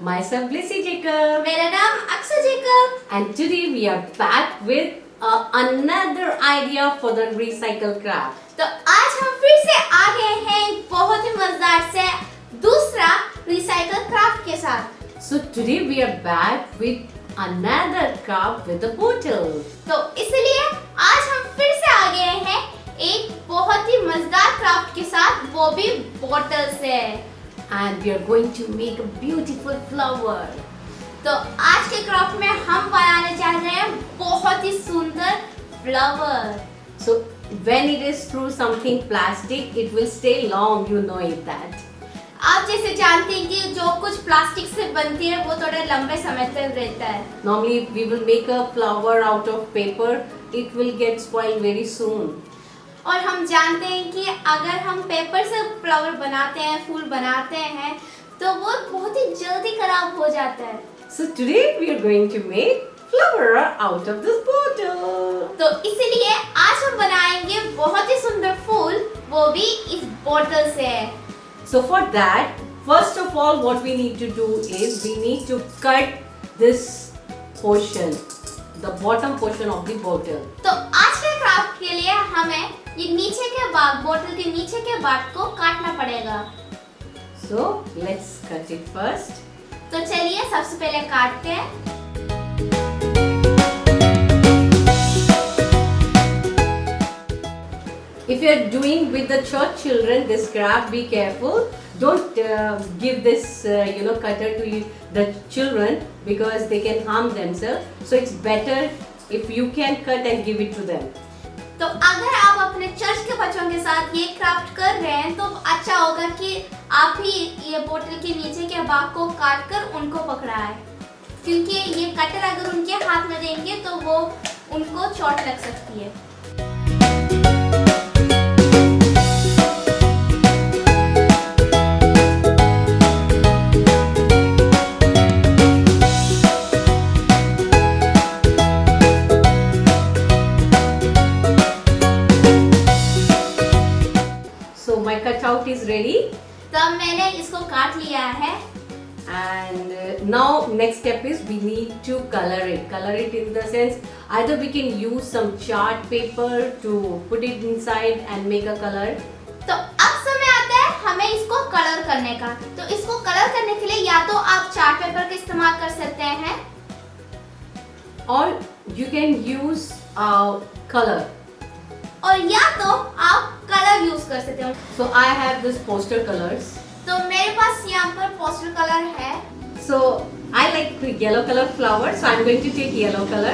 Myself Blissy Jacob. मेरा नाम Akshay Jacob. And today we are back with another idea for the recycle craft. तो आज हम फिर से आ गए हैं एक बहुत ही मजेदार से दूसरा रिसाइकल क्राफ्ट के साथ। So today we are back with another craft with a bottle. तो इसलिए आज हम फिर से आ गए हैं एक बहुत ही मजेदार क्राफ्ट के साथ, वो भी बोतल से। And we are going to make a beautiful flower. तो आज के क्राफ्ट में हम बनाने जा रहे हैं बहुत ही सुंदर flower. So when it is through something plastic, it will stay long. You know it that. आप जैसे जानते हैं कि जो कुछ प्लास्टिक से बनती है वो थोड़ा लंबे समय तक रहता है। Normally, if we will make a flower out of paper, it will get spoiled very soon. और हम जानते हैं कि अगर हम पेपर से फ्लावर बनाते हैं, फूल बनाते हैं, तो वो बहुत ही जल्दी खराब हो जाता है। So today we are going to make flower out of this bottle. तो इसीलिए आज हम बनाएंगे बहुत ही सुंदर फूल, वो भी इस बोतल से। So for that, first of all, what we need to do is we need to cut this portion, the bottom portion of the bottle. तो आज के क्राफ्ट के लिए हमें ये नीचे के भाग, बोतल के नीचे के भाग को काटना पड़ेगा। So let's cut it first. तो चलिए सबसे पहले काटते हैं। If you are doing with the church children this craft, be careful. Don't give this cutter to the children because they can harm themselves. So it's better if you can cut and give it to them. तो अगर आप अपने church के बच्चों के साथ ये craft कर रहे हैं तो अच्छा होगा कि आप ही ये बोतल के नीचे के भाग को काट कर उनको पकड़ाएं, क्योंकि ये कटर अगर उनके हाथ में देंगे तो वो उनको चोट लग सकती है। My cutout is ready. तो अब मैंने इसको काट लिया है। And now next step is we need to color it. Color it in the sense either we can use some chart paper to put it inside and make a color. तो अब समय आता है हमें इसको कलर करने का। तो इसको कलर करने के लिए या तो आप चार्ट पेपर का इस्तेमाल कर सकते हैं or you can use color. और या तो आप कलर यूज कर सकते हो। So I have this poster colors. तो मेरे पास यहाँ पर पोस्टर कलर है। So I like the yellow color flower, so I'm going to take yellow color.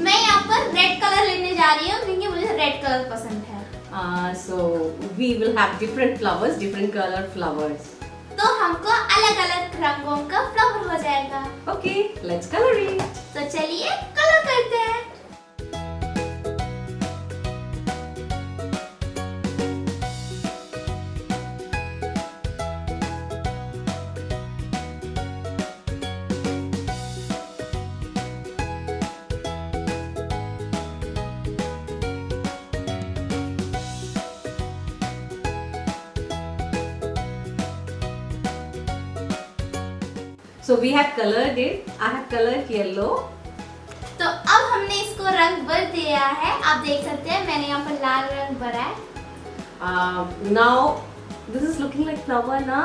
मैं यहाँ पर रेड कलर लेने जा रही हूँ क्योंकि मुझे रेड कलर पसंद है। So we will have different flowers, different color flowers. तो हमको अलग-अलग रंगों का फ्लावर हो जाएगा। Okay, let's color it. तो चलिए कलर करते हैं। So we have colored it. I have colored yellow. तो अब हमने इसको रंग भर दिया है। आप देख सकते हैं मैंने यहाँ पर लाल रंग भरा है। Now this is looking like flower now.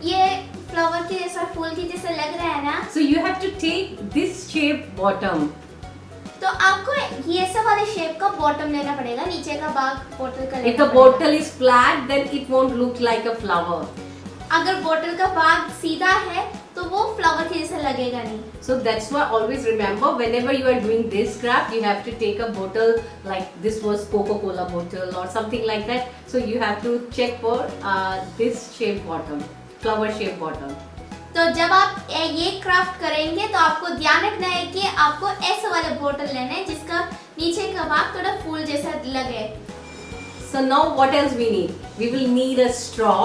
ये फ्लावर के जैसा, फूल के जैसा लग रहा है ना। So you have to take this shape bottom. तो आपको ये सब वाले शेप का बॉटम लेना पड़ेगा, नीचे का भाग बोतल का If लेना the पड़ेगा। bottle is flat, then it won't look like a flower. अगर बोतल का भाग सीधा है तो वो फ्लावर के जैसा लगेगा नहीं। So that's why always remember whenever you are doing this craft, you have to take a bottle like this was Coca-Cola bottle or something like that. So you have to check for this shape bottom, flower shape bottom. तो जब आप ये craft करेंगे तो आपको ध्यान रखना है कि आपको ऐसे वाले बोतल लेने हैं जिसका नीचे का भाग थोड़ा फूल जैसा लगे। So now what else we need? We will need a straw.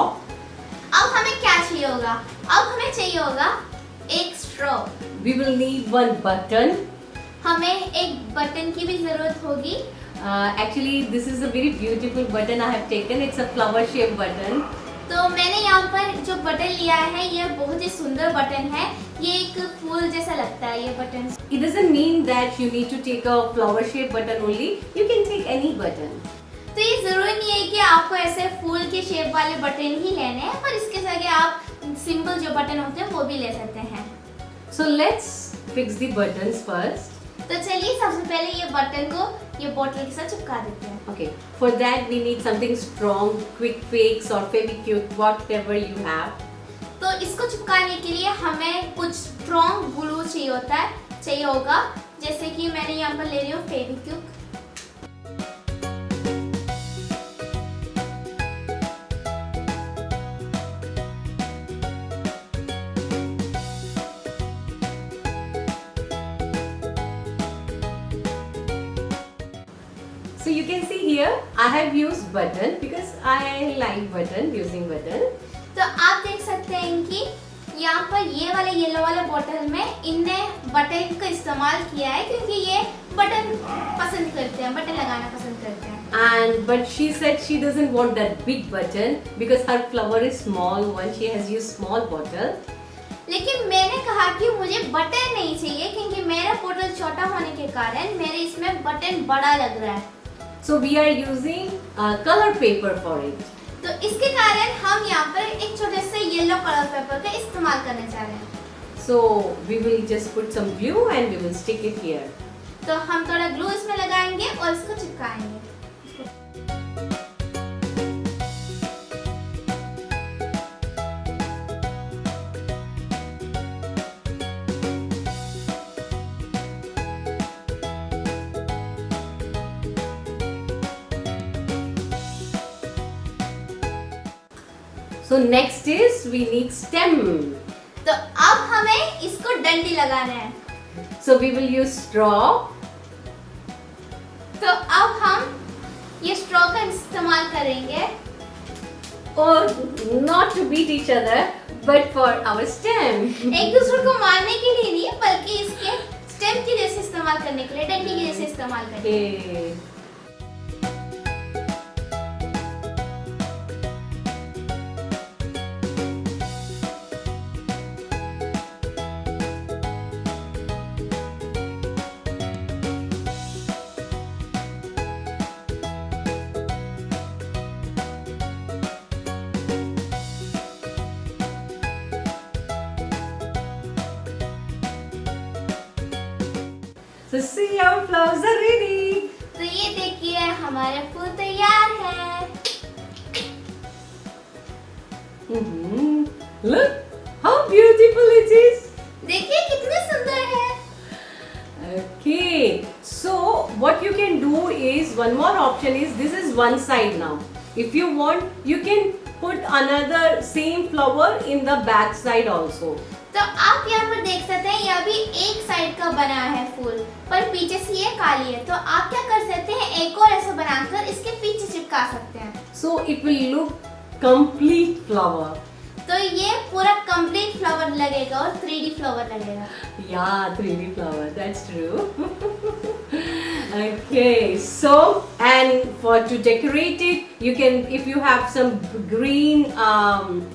अब हमें क्या चाहिए होगा? अब हमें चाहिए होगा एक straw. We will need one button. हमें एक बटन की भी जरूरत होगी। Actually, this is a very beautiful button I have taken. It's a flower shaped button. तो मैंने यहाँ पर जो बटन बटन लिया है, ये बहुत ही सुंदर बटन है। ये एक फूल जैसा लगता है ये button. It doesn't mean that you need to take a flower shaped button only. You can take any button. तो ये जरूरी नहीं है कि आपको ऐसे फूल के शेप वाले बटन ही लेने हैं, पर इसके साथ आप सिंपल जो बटन होते हैं वो भी ले सकते हैं। So let's fix the buttons first. तो चलिए सबसे पहले ये बटन को ये बोतल के साथ चिपका देते हैं। Okay, for that we need something strong, quick fix or Fevikwik, whatever you have. तो इसको चिपकाने के लिए हमें कुछ स्ट्रॉन्ग ग्लू चाहिए होगा, जैसे कि मैंने यहाँ पर ले रही हूँ Fevikwik. So you can see here I have used button because I like using button. तो आप देख सकते हैं कि यहाँ पर ये वाले येलो वाले बोतल में इनने बटन का इस्तेमाल किया है, क्योंकि ये बटन पसंद करते हैं, बटन लगाना पसंद करते हैं। And but she said she doesn't want that big button because her flower is small one. She has used small bottle. लेकिन मैंने कहा कि मुझे बटन नहीं चाहिए, क्योंकि मेरा बोतल छोटा होने के कारण मेरे इसमें बटन बड़ा लग रहा है। So we are using color paper for it. तो इसके कारण हम यहाँ पर एक छोटे से येलो कलर पेपर का इस्तेमाल करने जा रहे हैं। So we will just put some glue and we will stick it here. तो हम थोड़ा ग्लू इसमें लगाएंगे और इसको चिपकाएंगे। So next is we need stem. तो अब हमें इसको डंडी लगाना है। So we will use straw. तो अब हम ये स्ट्रॉ का इस्तेमाल करेंगे, Or not to beat each other, but for our stem. एक दूसरे को मारने के लिए नहीं, बल्कि इसके स्टेम की जैसे इस्तेमाल करने के लिए, डंडी की जैसे इस्तेमाल करने के लिए। Okay. So see, our flowers are ready. तो ये देखिए हमारे फूल तैयार है। Look how beautiful it is. देखिए कितने सुंदर है। Okay, so what you can do is one more option is this is one side now. If you want, you can put another same flower in the back side also. तो आप यहाँ पर देख सकते हैं यह भी एक साइड का बना है फूल, पर पीछे से ये काली है। तो आप क्या कर सकते हैं, एक और ऐसा बनाकर इसके पीछे चिपका सकते हैं। So it will look complete flower. तो ये पूरा कंप्लीट फ्लावर लगेगा और 3D फ्लावर लगेगा। Yeah, 3D flower. That's true. Okay, so and for to decorate it, you can if you have some green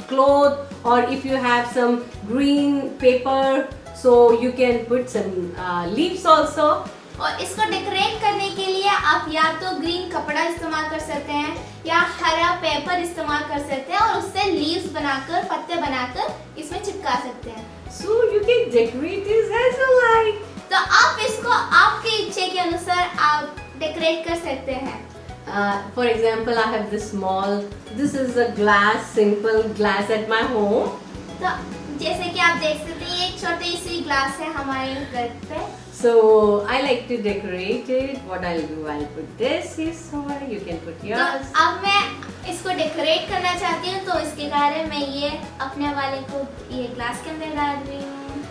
cloth or if you have some green paper, so you can put some leaves also. और इसको decorate करने के लिए आप या तो green कपड़ा इस्तेमाल कर सकते हैं या हरा पेपर इस्तेमाल कर सकते हैं और उससे लीव्स बनाकर, पत्ते बनाकर इसमें चिपका सकते हैं। So you can decorate this as you like. तो आप इसको आपके इच्छे के अनुसार आप डेकोरेट कर सकते हैं। For example, I have this small. This is a glass, simple glass at my home. तो जैसे कि आप देख सकते हैं ये एक छोटी सी ग्लास है हमारे घर पे। So I like to decorate it. What I'll do, I'll put this here somewhere. You can put तो yours. अब मैं इसको डेकोरेट करना चाहती हूँ, तो इसके कारण मैं ये अपने वाले को ये ग्लास के अंदर डाल रही हूँ।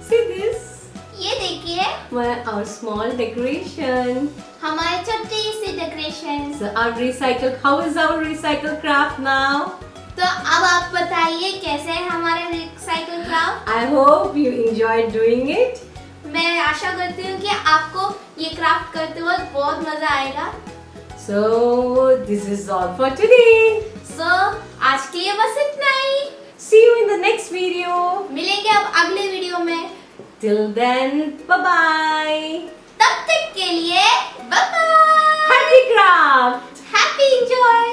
See this? ये देखिए Our small decoration. हमारे छोटी सी decoration. So our recycle. How is our recycle craft now? तो अब आप बताइए कैसे है हमारा recycle craft. I hope you enjoyed doing it. मैं आशा करती हूँ कि आपको ये क्राफ्ट करते वक्त बहुत मजा आएगा। So this is all for today. सो आज के लिए बस इतना ही। See you in the next video. मिलेंगे अब अगले वीडियो में। Till then, bye bye. तब तक के लिए bye bye. Happy craft. Happy enjoy.